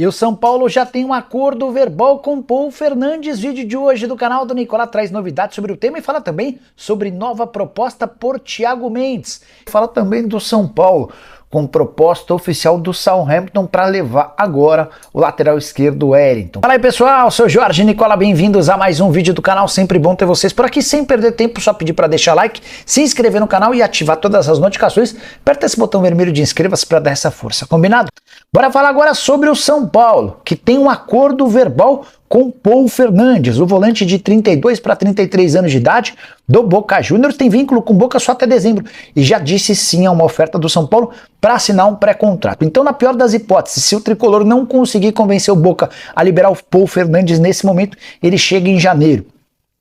E o São Paulo já tem um acordo verbal com Paul Fernandes. Vídeo de hoje do canal do Nicola traz novidades sobre o tema e fala também sobre nova proposta por Thiago Mendes. Fala também do São Paulo, com proposta oficial do Southampton para levar agora o lateral esquerdo Wellington. Fala aí pessoal, sou Jorge Nicola, bem-vindos a mais um vídeo do canal, sempre bom ter vocês por aqui, sem perder tempo, só pedir para deixar like, se inscrever no canal e ativar todas as notificações, aperta esse botão vermelho de inscreva-se para dar essa força, combinado? Bora falar agora sobre o São Paulo, que tem um acordo verbal com Paul Fernandes, o volante de 32 para 33 anos de idade do Boca Juniors, tem vínculo com o Boca só até dezembro e já disse sim a uma oferta do São Paulo para assinar um pré-contrato. Então, na pior das hipóteses, se o tricolor não conseguir convencer o Boca a liberar o Paul Fernandes nesse momento, ele chega em janeiro.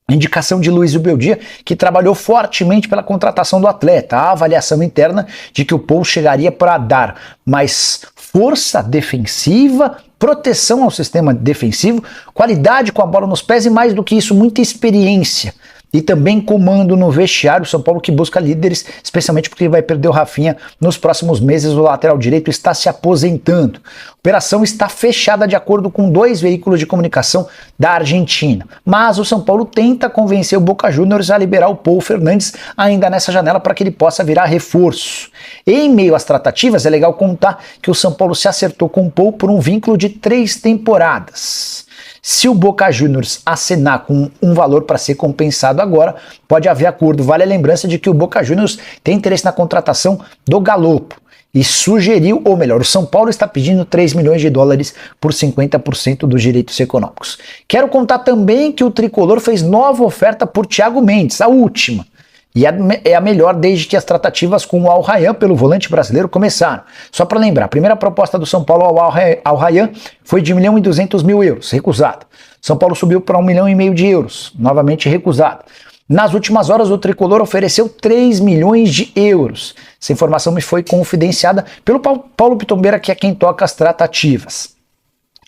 Indicação de Luiz Ubeldia, que trabalhou fortemente pela contratação do atleta. A avaliação interna de que o Paul chegaria para dar mais força defensiva, proteção ao sistema defensivo, qualidade com a bola nos pés e, mais do que isso, muita experiência. E também comando no vestiário. São Paulo que busca líderes, especialmente porque vai perder o Rafinha nos próximos meses. O lateral direito está se aposentando. A operação está fechada de acordo com 2 veículos de comunicação da Argentina. Mas o São Paulo tenta convencer o Boca Juniors a liberar o Paul Fernandes ainda nessa janela para que ele possa virar reforço. Em meio às tratativas, é legal contar que o São Paulo se acertou com o Paul por um vínculo de 3 temporadas. Se o Boca Juniors assinar com um valor para ser compensado agora, pode haver acordo. Vale a lembrança de que o Boca Juniors tem interesse na contratação do Galopo e sugeriu, ou melhor, o São Paulo está pedindo 3 milhões de dólares por 50% dos direitos econômicos. Quero contar também que o tricolor fez nova oferta por Thiago Mendes, a última. E é a melhor desde que as tratativas com o Al Rayyan pelo volante brasileiro começaram. Só para lembrar, a primeira proposta do São Paulo ao Rayyan foi de 1.200.000 euros, recusada. São Paulo subiu para 1,5 milhão de euros, novamente recusada. Nas últimas horas, o tricolor ofereceu 3 milhões de euros. Essa informação me foi confidenciada pelo Paulo Pitombeira, que é quem toca as tratativas.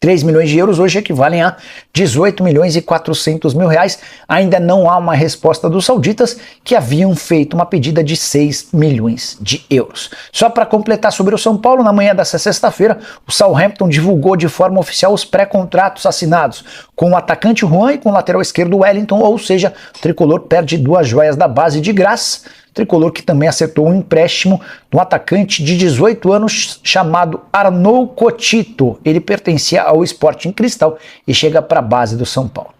3 milhões de euros hoje equivalem a 18 milhões e 400 mil reais. Ainda não há uma resposta dos sauditas, que haviam feito uma pedida de 6 milhões de euros. Só para completar sobre o São Paulo, na manhã dessa sexta-feira, o Southampton divulgou de forma oficial os pré-contratos assinados com o atacante Juan e com o lateral esquerdo Wellington, ou seja, o tricolor perde 2 joias da base de graça. Tricolor que também acertou um empréstimo de um atacante de 18 anos chamado Arnaud Cotito. Ele pertencia ao Sporting Cristal e chega para a base do São Paulo.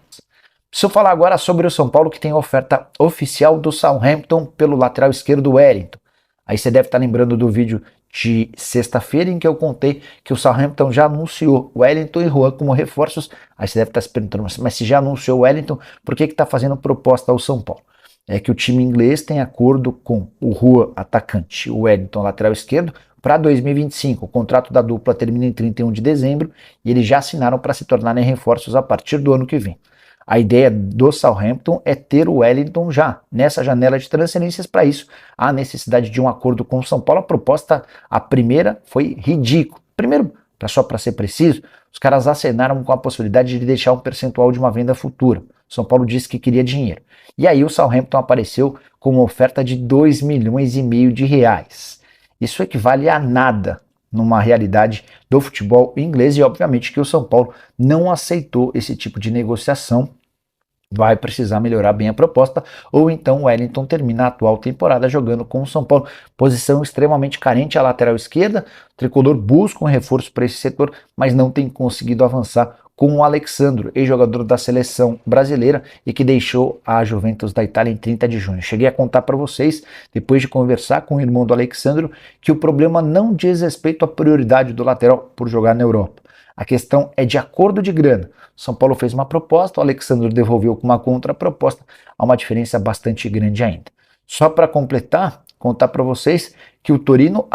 Preciso falar agora sobre o São Paulo, que tem a oferta oficial do Southampton pelo lateral esquerdo Wellington. Aí você deve estar lembrando do vídeo de sexta-feira em que eu contei que o Southampton já anunciou Wellington e Juan como reforços. Aí você deve estar se perguntando, mas se já anunciou Wellington, por que está fazendo proposta ao São Paulo? É que o time inglês tem acordo com o Juan, atacante, o Wellington, lateral esquerdo, para 2025. O contrato da dupla termina em 31 de dezembro e eles já assinaram para se tornarem reforços a partir do ano que vem. A ideia do Southampton é ter o Wellington já nessa janela de transferências. Para isso, há necessidade de um acordo com o São Paulo. A proposta, a primeira, foi ridícula. Primeiro, só para ser preciso, os caras acenaram com a possibilidade de deixar um percentual de uma venda futura. São Paulo disse que queria dinheiro. E aí o Southampton apareceu com uma oferta de 2,5 milhões de reais. Isso equivale a nada numa realidade do futebol inglês e obviamente que o São Paulo não aceitou esse tipo de negociação. Vai precisar melhorar bem a proposta, ou então o Wellington termina a atual temporada jogando com o São Paulo. Posição extremamente carente à lateral esquerda, o tricolor busca um reforço para esse setor, mas não tem conseguido avançar com o Alexandro, ex-jogador da seleção brasileira e que deixou a Juventus da Itália em 30 de junho. Cheguei a contar para vocês, depois de conversar com o irmão do Alexandro, que o problema não diz respeito à prioridade do lateral por jogar na Europa. A questão é de acordo de grana. São Paulo fez uma proposta, o Alexandre devolveu com uma contraproposta, há uma diferença bastante grande ainda. Só para completar, contar para vocês que o Torino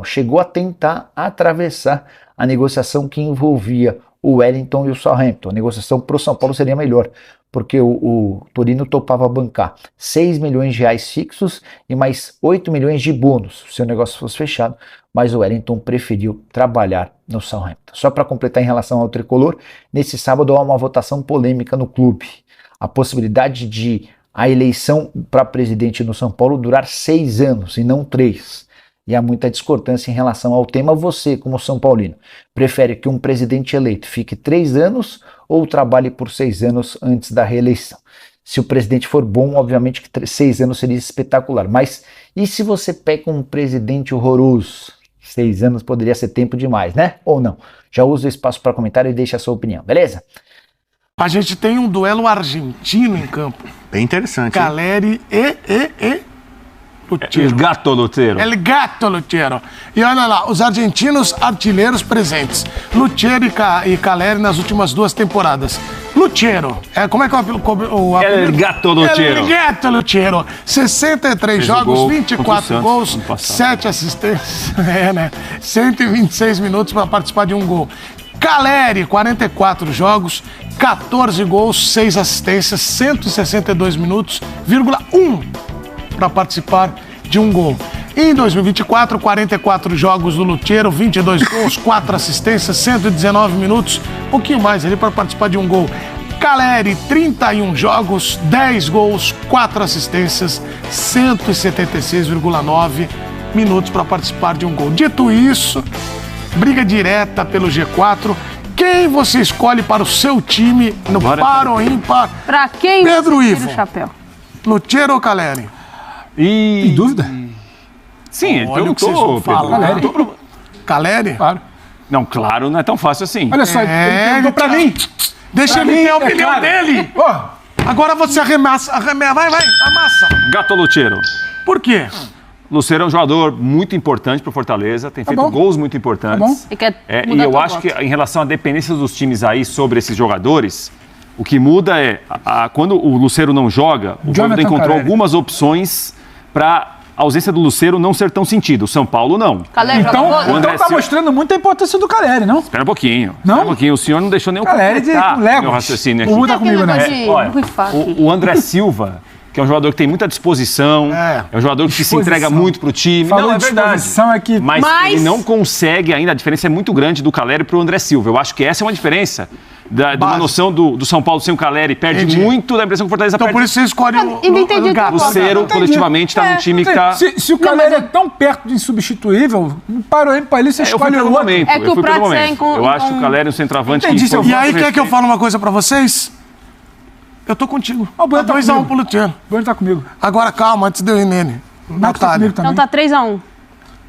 chegou a tentar atravessar a negociação que envolvia o Wellington e o Southampton. A negociação para o São Paulo seria melhor, porque o Torino topava bancar 6 milhões de reais fixos e mais 8 milhões de bônus, se o negócio fosse fechado, mas o Wellington preferiu trabalhar no Southampton. Só para completar em relação ao tricolor, nesse sábado há uma votação polêmica no clube. A possibilidade de a eleição para presidente no São Paulo durar 6 anos e não 3. e há muita discordância em relação ao tema. Você, como São Paulino, prefere que um presidente eleito fique 3 anos ou trabalhe por 6 anos antes da reeleição? Se o presidente for bom, obviamente que 6 anos seria espetacular. Mas e se você pega um presidente horroroso? 6 anos poderia ser tempo demais, né? Ou não? Já usa o espaço para comentário e deixa a sua opinião, beleza? A gente tem um duelo argentino em campo. Bem interessante. Caleri e Lutero. El Gato Lutero. El Gato Lutero. E olha lá, os argentinos artilheiros presentes. Lutero e Caleri nas últimas 2 temporadas. Lutero, como é que é o apelido? El Gato Lutero. El Gato Lutero. 63 jogos, 24 gols, 7 assistências. 126 minutos para participar de um gol. Caleri, 44 jogos, 14 gols, 6 assistências, 162 minutos, 1 para participar de um gol. Em 2024, 44 jogos do Lutero, 22 gols, 4 assistências, 119 minutos, um pouquinho mais ali para participar de um gol. Caleri, 31 jogos, 10 gols, 4 assistências, 176,9 minutos para participar de um gol. Dito isso, briga direta pelo G4. Quem você escolhe para o seu time no par ou ímpar? Pra quem Pedro você tira Ivo. o chapéu? Lutero ou Caleri? Tem dúvida? Sim, ele Olha o que vocês perguntou, vão Pedro. falar. Caleri. Caleri? Claro. Não, claro, não é tão fácil assim. Olha só, ele perguntou pra mim. Deixa ele ter a opinião cara. dele. Ó, Agora você arremessa. Vai, amassa. Gato Lutero. Por quê? Lucero é um jogador muito importante para o Fortaleza, tem feito bom. gols muito importantes. Você quer E mudar eu teu acho voto. que em relação à dependência dos times aí sobre esses jogadores, o que muda é quando o Lucero não joga, o Jonathan Voivoda encontrou Caleri. algumas opções para a ausência do Lucero não ser tão sentido. O São Paulo não. Caleri, então, joga bola? André então tá Silva- mostrando muita importância do Caleri, não? Espera um pouquinho. Não? Espera um pouquinho. O senhor não deixou nem eu Caleri de completar Legos. meu raciocínio Vou aqui. mudar comigo, né? Aquele negócio de rifar aqui. O André Silva, que é um jogador que tem muita disposição, é um jogador que se Disposição. entrega muito pro time. Falou Não, é de verdade. disposição é que- Mas Mas- ele não consegue ainda, a diferença é muito grande do Caleri pro André Silva. Eu acho que essa é uma diferença. De uma noção do São Paulo sem o Caleri, perde Entendi. muito da impressão que o Fortaleza Então perde. por isso você escolhe o entendi. Gato. Lucero, coletivamente, está num time que está... Se o Caleri é tão perto de insubstituível, parou aí pra ele, você Eu fui escolhe pelo o outro. momento. É que eu o fui pelo Prats é momento. Eu acho o Caleri um centroavante Entendi que... seu E aí, quer que eu fale uma coisa pra vocês? Eu tô contigo. Ó, o Bueno tá 2x1 comigo. pro Lutero. O Bueno tá comigo. Agora calma, antes de eu ir nele. Nath tá comigo também. Então tá 3x1.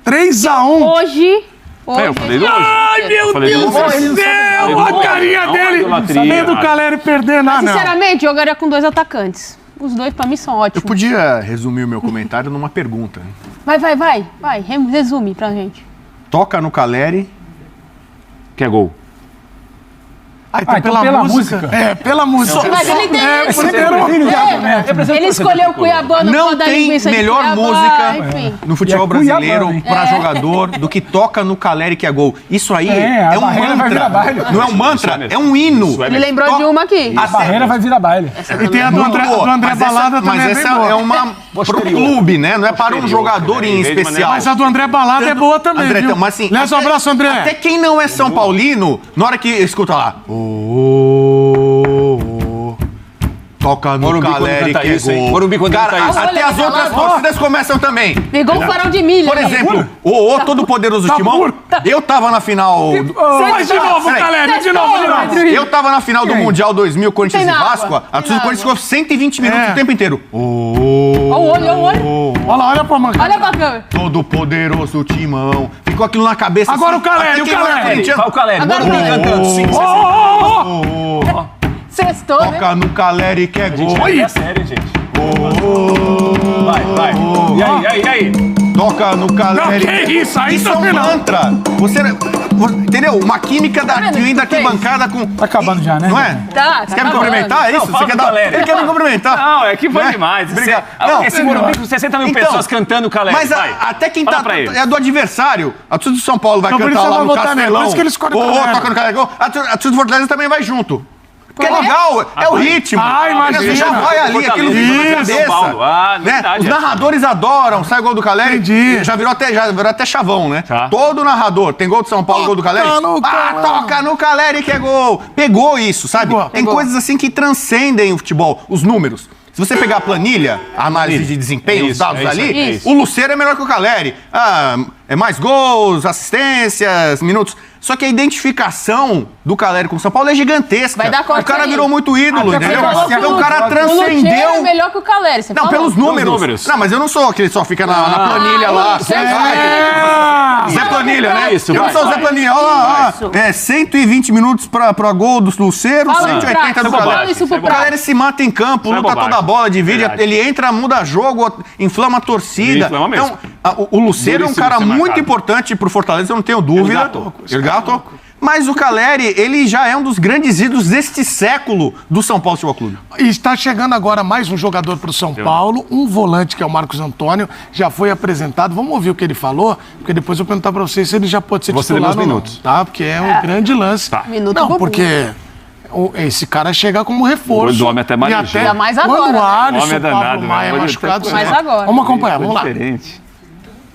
3x1. Hoje... Eu falei do hoje. Ai, meu falei Deus do do Lucero. céu! A carinha Não, dele! idolatria. Sabendo o Caleri perder, não. Sinceramente, jogaria com 2 atacantes. Os 2 pra mim são Eu ótimos. podia resumir o meu comentário numa pergunta. Vai. Resume pra gente. Toca no Caleri. Que é gol. Ai, Ah, então pela música. É, pela música. Mas ele tem... porque era Ele escolheu o Cuiabá no Não pó da tem linguiça de melhor Cuiabá, música enfim. no futebol E é Cuiabá, brasileiro hein? pra jogador do que toca no Caleri que é gol. Isso aí a é um barreira vai virar mantra. baile. Não é um mantra, é um hino. Ele lembrou de uma aqui. A barreira vai virar baile. E tem a do Muito André, boa, do André mas Balada essa, também mas é essa bem boa. é uma pro clube, né? Não é para um jogador em Posterior, especial. Mas a do André Balada é boa também, André, viu? então, mas assim, Aliás, um até- abraço, André. Até quem não é São Paulino, na hora que escuta lá, toca no Morumbi quando Caleri canta que é isso, hein? gol. Morumbi quando Cara, canta isso. até as outras torcidas começam também. Pegou o farol de milho. Por né? exemplo, o Todo-Poderoso Timão, eu tava na final... Mas de novo, Peraí. Caleri, de novo. Eu tava na final do Mundial 2000, Corinthians e Tem água, Vasco, a tem torcida do Corinthians água. ficou 120 minutos É. o tempo inteiro. Olha o olho. Olha pra manga. Olha pra câmera. Todo-Poderoso Timão. Ficou aquilo na cabeça. Agora o Caleri, Até o quem não é Caleri. corintiano, Vai o Caleri. Agora Morumbi o Caleri. cantando. Sim, Sextou, né? Toca no Caleri que é gol. É sério, gente. Vai. E aí? Toca no Caleri. Não, que isso? Aí Isso é um também não. mantra. Entendeu? Uma química da arquibancada com... Tá acabando já, né? Não é? Tá, Você quer me acabando. cumprimentar? É isso? Não, fala Você quer do dar... Caleri. Ele quer me cumprimentar. Não, é que foi Né? demais. Obrigado. Não, Esse Morumbi com 60 mil Então, pessoas cantando o Caleri. Mas vai. até quem Fala tá... pra ele. É do adversário. A torcida do São Paulo vai Então, por cantar isso lá eu no vou votar nele. Castelão. Por isso que ele escolhe o Caleri. Toca no Caleri. A torcida do Fortaleza também vai junto. Porque é legal, é o ritmo. Ah, imagina. Você já vai ali, aquilo fica na Fortaleza, cabeça. São Paulo. Ah, Né? verdade, Os é. narradores adoram, sai gol do Caleri. Entendi. Já virou até chavão, né? Tá. Todo narrador tem gol do São Paulo, gol do Caleri. no Caleri. Toca no Caleri que é gol. Pegou isso, sabe? Pegou. Tem coisas assim que transcendem o futebol, os números. Se você pegar a planilha, a análise de desempenho, os dados ali, o Lucero é melhor que o Calleri. É mais gols, assistências, minutos. Só que a identificação do Calleri com o São Paulo é gigantesca. Vai dar conta o cara aí. virou muito ídolo, entendeu? Então o cara O Lucero transcendeu... é melhor que o Calleri, você Não, falou? pelos números. Não, mas eu não sou aquele que só fica na planilha lá. Zé Planilha, né? Isso, eu não sou o Zé Planilha. Olha lá, 120 minutos pra gol do Lucero, 180 do Calleri. O Calleri se mata em campo, luta toda a bola, divide, ele entra, muda jogo, inflama a torcida. Inflama mesmo. Então, o Lucero é um cara muito importante pro Fortaleza, eu não tenho dúvida. El Gato. Mas o Calleri, ele já é um dos grandes ídolos deste século do São Paulo Futebol Clube. E está chegando agora mais um jogador para o São Paulo, um volante que é o Marcos Antônio, já foi apresentado. Vamos ouvir o que ele falou, porque depois eu vou perguntar para vocês se ele já pode ser titular ou não, tá? Porque é um grande lance. Tá. Não, porque esse cara chega como reforço. O olho do homem até mais ligeiro. Ainda mais agora. Quando o Alisson, Homem é Pablo danado, Maia né? machucado, Mas agora. Vamos acompanhar, vamos lá. Diferente.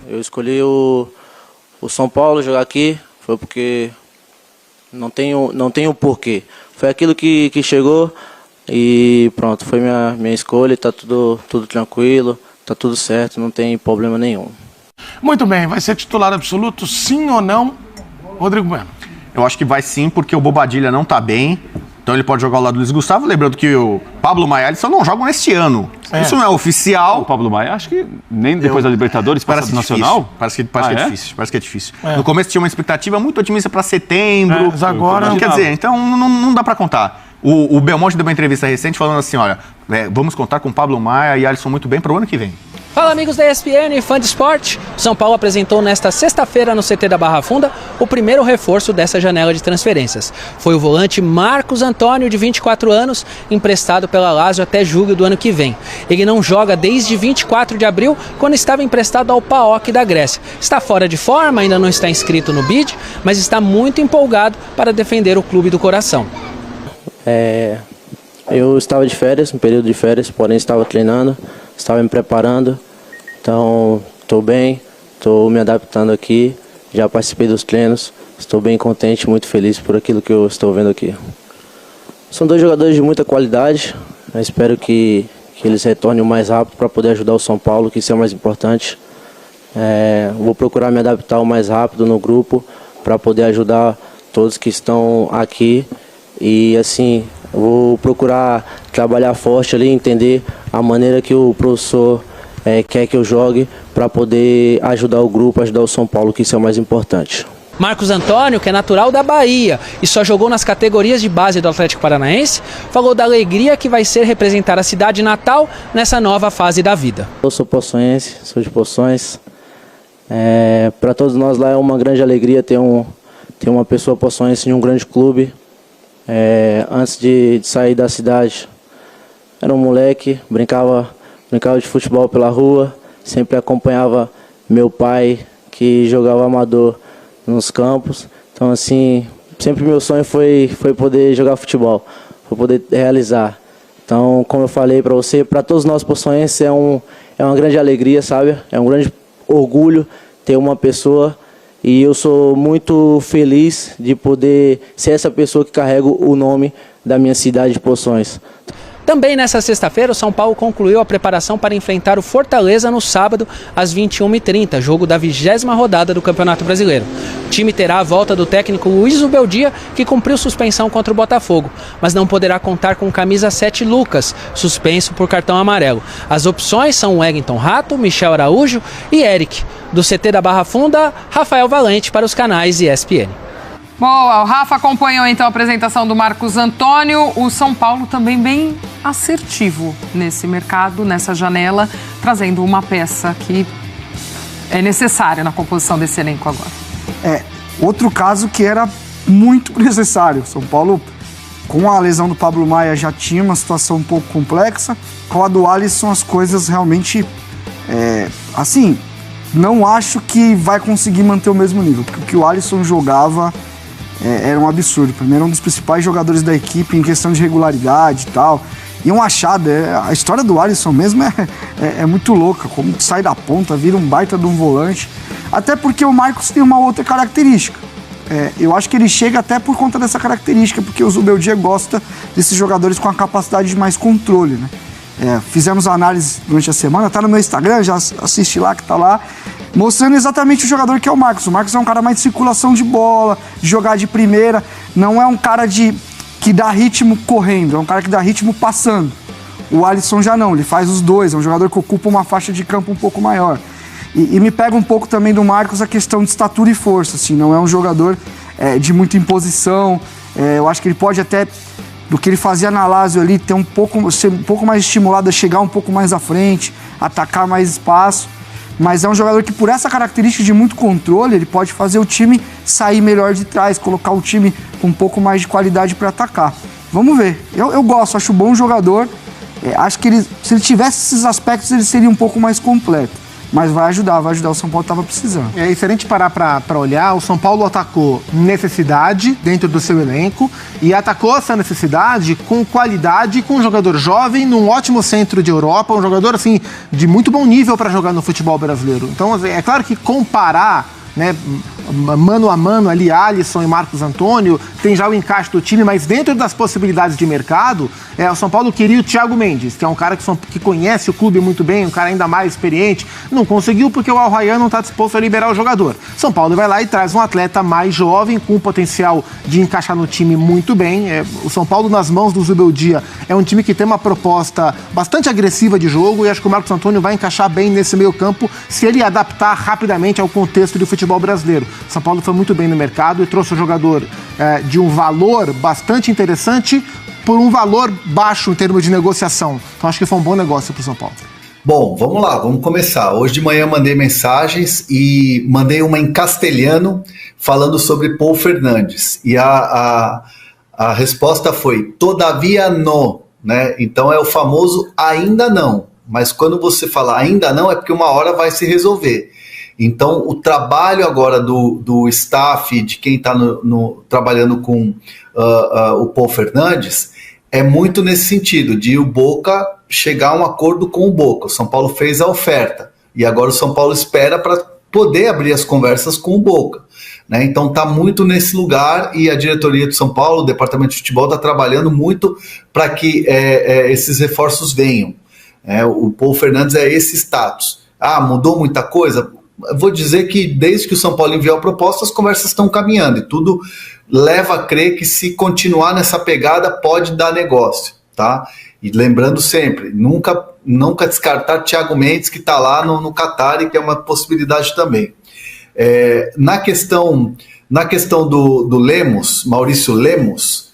Eu escolhi o São Paulo jogar aqui, foi porque não tenho porquê. Foi aquilo que chegou e pronto, foi minha escolha, tá tudo tranquilo, tá tudo certo, não tem problema nenhum. Muito bem, vai ser titular absoluto, sim ou não, Rodrigo Bueno? Eu acho que vai sim, porque o Bobadilha não tá bem. Então ele pode jogar ao lado do Luiz Gustavo. Lembrando que o Pablo Maia e Alisson não jogam neste ano. Isso não é oficial. O Pablo Maia, acho que nem depois da Libertadores, passa do Nacional. Parece que é difícil. Parece que é difícil. No começo tinha uma expectativa muito otimista para setembro. Mas agora... Quer dizer, então não dá para contar. O Belmonte deu uma entrevista recente falando assim, olha, vamos contar com Pablo Maia e Alisson muito bem para o ano que vem. Fala amigos da ESPN e fã de esporte, São Paulo apresentou nesta sexta-feira no CT da Barra Funda o primeiro reforço dessa janela de transferências. Foi o volante Marcos Antônio, de 24 anos, emprestado pela Lazio até julho do ano que vem. Ele não joga desde 24 de abril, quando estava emprestado ao PAOK da Grécia. Está fora de forma, ainda não está inscrito no BID, mas está muito empolgado para defender o clube do coração. Eu estava de férias, um período de férias, porém estava treinando, estava me preparando, então estou bem, estou me adaptando aqui, já participei dos treinos, estou bem contente, muito feliz por aquilo que eu estou vendo aqui. São dois jogadores de muita qualidade, eu espero que eles retornem o mais rápido para poder ajudar o São Paulo, que isso é o mais importante. Vou procurar me adaptar o mais rápido no grupo para poder ajudar todos que estão aqui e assim... Vou procurar trabalhar forte ali, entender a maneira que o professor quer que eu jogue para poder ajudar o grupo, ajudar o São Paulo, que isso é o mais importante. Marcos Antônio, que é natural da Bahia e só jogou nas categorias de base do Atlético Paranaense, falou da alegria que vai ser representar a cidade natal nessa nova fase da vida. Eu sou poçonhense, sou de Poções. Para todos nós lá é uma grande alegria ter uma pessoa poçonhense em um grande clube. Antes de sair da cidade, era um moleque, brincava de futebol pela rua, sempre acompanhava meu pai, que jogava amador nos campos. Então, assim, sempre meu sonho foi poder jogar futebol, foi poder realizar. Então, como eu falei para você, para todos nós poçonhenses é uma grande alegria, sabe? É um grande orgulho ter uma pessoa. E eu sou muito feliz de poder ser essa pessoa que carrega o nome da minha cidade de Poções. Também nesta sexta-feira, o São Paulo concluiu a preparação para enfrentar o Fortaleza no sábado, às 21h30, jogo da 20ª rodada do Campeonato Brasileiro. O time terá a volta do técnico Luiz Ubeldia, que cumpriu suspensão contra o Botafogo, mas não poderá contar com o camisa 7 Lucas, suspenso por cartão amarelo. As opções são Wellington Rato, Michel Araújo e Eric. Do CT da Barra Funda, Rafael Valente para os canais ESPN. Boa, o Rafa acompanhou então a apresentação do Marcos Antônio. O São Paulo também bem assertivo nesse mercado, nessa janela, trazendo uma peça que é necessária na composição desse elenco agora. Outro caso que era muito necessário. São Paulo, com a lesão do Pablo Maia, já tinha uma situação um pouco complexa. Com a do Alisson, as coisas realmente, assim, não acho que vai conseguir manter o mesmo nível, porque o que o Alisson jogava era um absurdo. Para mim, era um dos principais jogadores da equipe em questão de regularidade e tal. E um achado, a história do Alisson mesmo é muito louca, como sai da ponta, vira um baita de um volante. Até porque o Marcos tem uma outra característica. Eu acho que ele chega até por conta dessa característica, porque o Zubeldia gosta desses jogadores com a capacidade de mais controle, né? Fizemos a análise durante a semana, tá no meu Instagram, já assiste lá que tá lá, mostrando exatamente o jogador que é o Marcos. O Marcos é um cara mais de circulação de bola, de jogar de primeira, não é um cara que dá ritmo correndo, é um cara que dá ritmo passando. O Alisson já não, ele faz os dois, é um jogador que ocupa uma faixa de campo um pouco maior. E me pega um pouco também do Marcos a questão de estatura e força, assim, não é um jogador de muita imposição. Eu acho que ele pode até, do que ele fazia na Lazio ali, ser um pouco mais estimulado a chegar um pouco mais à frente, atacar mais espaço. Mas é um jogador que, por essa característica de muito controle, ele pode fazer o time sair melhor de trás, colocar o time com um pouco mais de qualidade para atacar. Vamos ver. Eu gosto, acho bom jogador. Acho que se ele tivesse esses aspectos, ele seria um pouco mais completo. Mas vai ajudar, o São Paulo estava precisando. E se a gente parar para olhar, o São Paulo atacou necessidade dentro do seu elenco e atacou essa necessidade com qualidade, com um jogador jovem, num ótimo centro de Europa, um jogador assim de muito bom nível para jogar no futebol brasileiro. Então é claro que comparar, né, mano a mano ali, Alisson e Marcos Antônio, tem já o encaixe do time, mas dentro das possibilidades de mercado, o São Paulo queria o Thiago Mendes, que é um cara que conhece o clube muito bem, um cara ainda mais experiente. Não conseguiu porque o Al Rayyan não está disposto a liberar o jogador. São Paulo vai lá e traz um atleta mais jovem, com potencial de encaixar no time muito bem. O São Paulo, nas mãos do Zubeldia, é um time que tem uma proposta bastante agressiva de jogo, e acho que o Marcos Antônio vai encaixar bem nesse meio campo se ele adaptar rapidamente ao contexto do futebol brasileiro. São Paulo foi muito bem no mercado e trouxe um jogador de um valor bastante interessante por um valor baixo em termos de negociação. Então acho que foi um bom negócio para o São Paulo. Bom, vamos lá, vamos começar. Hoje de manhã mandei mensagens e mandei uma em castelhano falando sobre Paul Fernandes. E a resposta foi, todavia no, né? Então é o famoso ainda não. Mas quando você fala ainda não, é porque uma hora vai se resolver. Então, o trabalho agora do staff, de quem está trabalhando com o Paul Fernandes, é muito nesse sentido, de o Boca chegar a um acordo com o Boca. O São Paulo fez a oferta, e agora o São Paulo espera para poder abrir as conversas com o Boca. Né? Então, está muito nesse lugar, e a diretoria do São Paulo, o departamento de futebol, está trabalhando muito para que esses reforços venham. O Paul Fernandes é esse status. Mudou muita coisa? Vou dizer que desde que o São Paulo enviou a proposta, as conversas estão caminhando e tudo leva a crer que se continuar nessa pegada pode dar negócio, tá? E lembrando sempre, nunca descartar Thiago Mendes, que está lá no Qatar e que é uma possibilidade também. Na questão do Lemos, Maurício Lemos,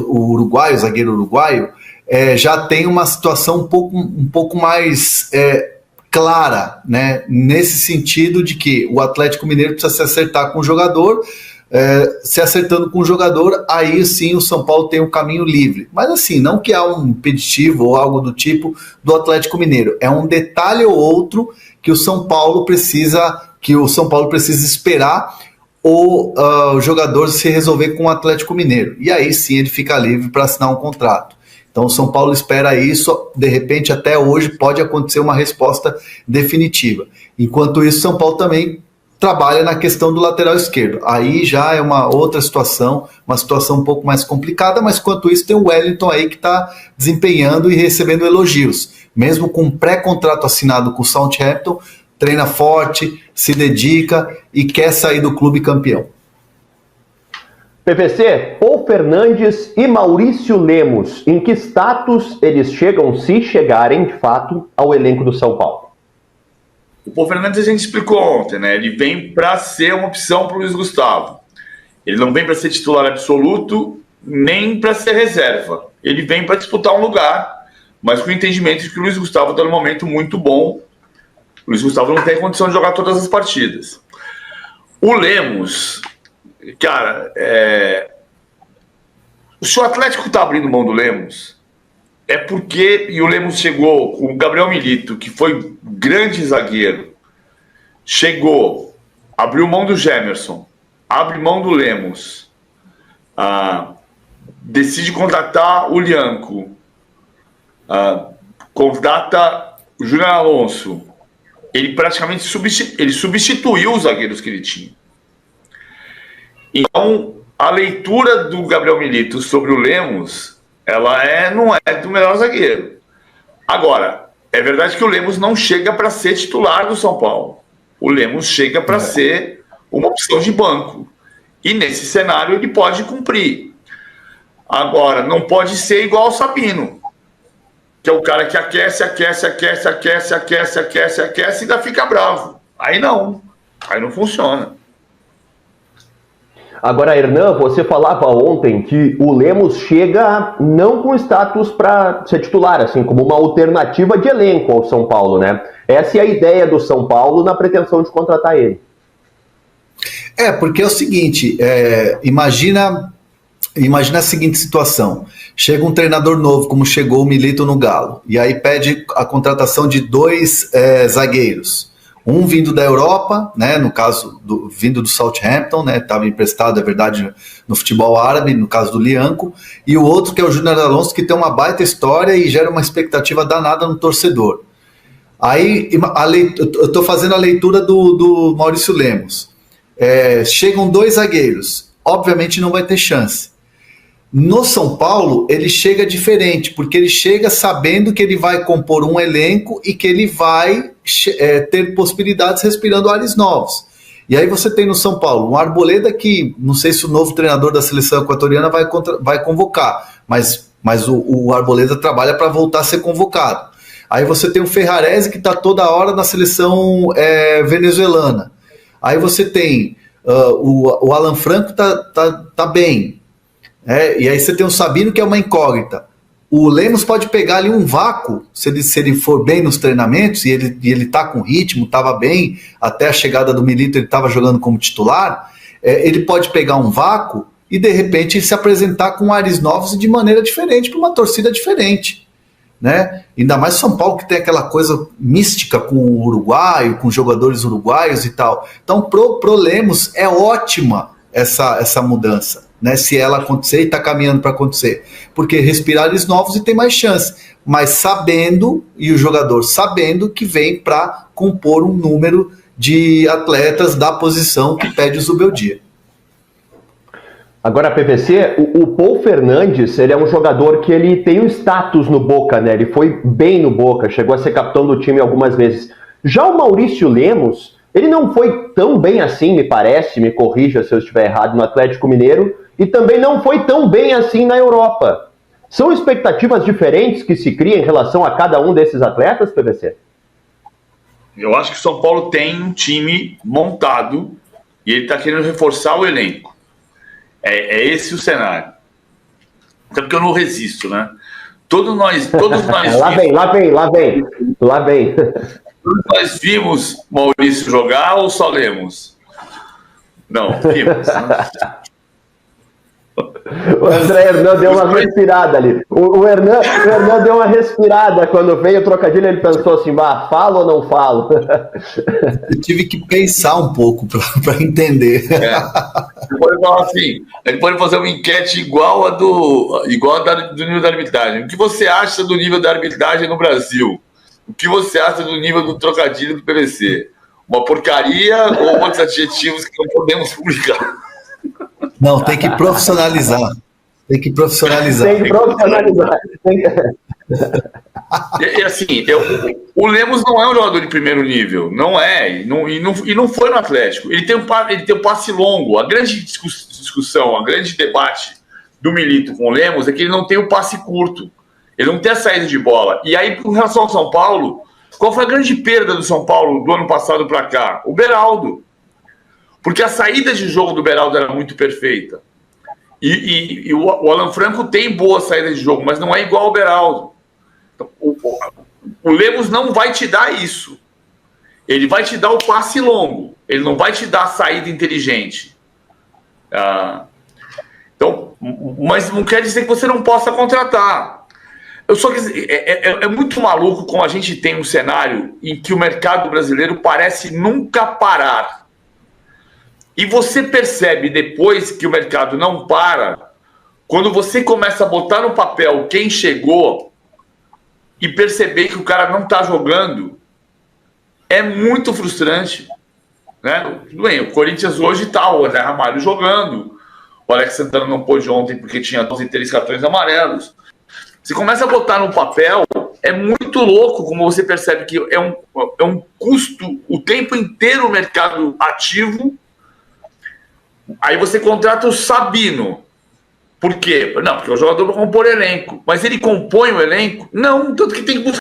o uruguaio, o zagueiro uruguaio, já tem uma situação um pouco mais clara, né? Nesse sentido de que o Atlético Mineiro precisa se acertar com o jogador, se acertando com o jogador, aí sim o São Paulo tem um caminho livre. Mas assim, não que há um impeditivo ou algo do tipo do Atlético Mineiro, é um detalhe ou outro que o São Paulo precisa esperar o jogador se resolver com o Atlético Mineiro, e aí sim ele fica livre para assinar um contrato. Então o São Paulo espera isso, de repente até hoje pode acontecer uma resposta definitiva. Enquanto isso, o São Paulo também trabalha na questão do lateral esquerdo. Aí já é uma outra situação, uma situação um pouco mais complicada, mas enquanto isso tem o Wellington aí que está desempenhando e recebendo elogios. Mesmo com um pré-contrato assinado com o Southampton, treina forte, se dedica e quer sair do clube campeão. PVC, Paul Fernandes e Maurício Lemos, em que status eles chegam, se chegarem de fato, ao elenco do São Paulo? O Paul Fernandes a gente explicou ontem, né? Ele vem para ser uma opção para o Luiz Gustavo. Ele não vem para ser titular absoluto, nem para ser reserva. Ele vem para disputar um lugar, mas com o entendimento de que o Luiz Gustavo está num momento muito bom. O Luiz Gustavo não tem condição de jogar todas as partidas. O Lemos, cara, se o Atlético está abrindo mão do Lemos, é porque, e o Lemos chegou, o Gabriel Milito, que foi grande zagueiro, chegou, abriu mão do Gemerson, abre mão do Lemos, decide contratar o Lianco, contrata o Júnior Alonso. Ele praticamente substituiu os zagueiros que ele tinha. Então, a leitura do Gabriel Milito sobre o Lemos, ela não é do melhor zagueiro. Agora, é verdade que o Lemos não chega para ser titular do São Paulo. O Lemos chega para ser uma opção de banco. E nesse cenário ele pode cumprir. Agora, não pode ser igual ao Sabino, que é o cara que aquece e ainda fica bravo. Aí não funciona. Agora, Hernan, você falava ontem que o Lemos chega não com status para ser titular, assim, como uma alternativa de elenco ao São Paulo, né? Essa é a ideia do São Paulo na pretensão de contratar ele. Porque é o seguinte, imagina a seguinte situação. Chega um treinador novo, como chegou o Milito no Galo, e aí pede a contratação de 2 zagueiros. Um vindo da Europa, né, no caso, vindo do Southampton, né, estava emprestado, é verdade, no futebol árabe, no caso do Lianco, e o outro que é o Júnior Alonso, que tem uma baita história e gera uma expectativa danada no torcedor. Aí, eu estou fazendo a leitura do Maurício Lemos. Chegam 2 zagueiros, obviamente não vai ter chance. No São Paulo, ele chega diferente, porque ele chega sabendo que ele vai compor um elenco e que ele vai ter possibilidades respirando ares novos. E aí você tem no São Paulo um Arboleda que, não sei se o novo treinador da seleção equatoriana vai convocar, mas o Arboleda trabalha para voltar a ser convocado. Aí você tem o Ferrarese que está toda hora na seleção venezuelana. Aí você tem o Alan Franco tá bem. E aí você tem o Sabino, que é uma incógnita. O Lemos pode pegar ali um vácuo, se ele for bem nos treinamentos, e ele tá com ritmo, estava bem, até a chegada do Milito ele estava jogando como titular, ele pode pegar um vácuo e de repente se apresentar com ares novos e de maneira diferente, para uma torcida diferente. Né? Ainda mais São Paulo, que tem aquela coisa mística com o uruguaio, com jogadores uruguaios e tal. Então pro Lemos é ótima essa mudança, né? Se ela acontecer, e está caminhando para acontecer, porque respirar ares novos e tem mais chance, mas sabendo, e o jogador sabendo que vem para compor um número de atletas da posição que pede o Zubeldia. Agora, PVC, o Paul Fernandes, ele é um jogador que ele tem um status no Boca, né? Ele foi bem no Boca, chegou a ser capitão do time algumas vezes. Já o Maurício Lemos, ele não foi tão bem assim, me parece, me corrija se eu estiver errado, no Atlético Mineiro, e também não foi tão bem assim na Europa. São expectativas diferentes que se criam em relação a cada um desses atletas, PVC? Eu acho que o São Paulo tem um time montado e ele está querendo reforçar o elenco. É esse o cenário. Até porque eu não resisto, né? Todos nós lá vem. Todos nós vimos Maurício jogar ou só lemos? Não, vimos. O André Hernan deu uma respirada ali. O Hernan deu uma respirada quando veio o trocadilho, ele pensou assim, falo ou não falo? Eu tive que pensar um pouco para entender. Pode falar assim, a gente pode fazer uma enquete igual a do nível da arbitragem. O que você acha do nível da arbitragem no Brasil? O que você acha do nível do trocadilho do PVC? Uma porcaria ou outros adjetivos que não podemos publicar? Não, tem que profissionalizar. E assim, o Lemos não é um jogador de primeiro nível, não é, e não foi no Atlético. Ele tem um passe longo. A grande discussão, o grande debate do Milito com o Lemos é que ele não tem o passe curto, ele não tem a saída de bola. E aí, com relação ao São Paulo, qual foi a grande perda do São Paulo do ano passado para cá? O Beraldo. Porque a saída de jogo do Beraldo era muito perfeita. E o Alan Franco tem boa saída de jogo, mas não é igual ao Beraldo. Então, o Lemos não vai te dar isso. Ele vai te dar o passe longo. Ele não vai te dar a saída inteligente. Então, mas não quer dizer que você não possa contratar. É muito maluco como a gente tem um cenário em que o mercado brasileiro parece nunca parar. E você percebe depois que o mercado não para, quando você começa a botar no papel quem chegou e perceber que o cara não está jogando, é muito frustrante. Né? Tudo bem, o Corinthians hoje está o André Ramalho jogando, o Alex Santana não pôde ontem porque tinha 12 cartões amarelos. Você começa a botar no papel é muito louco como você percebe que é um custo o tempo inteiro o mercado ativo. Aí você contrata o Sabino. Por quê? Não, porque o jogador vai compor elenco. Mas ele compõe o elenco? Não, tanto que tem que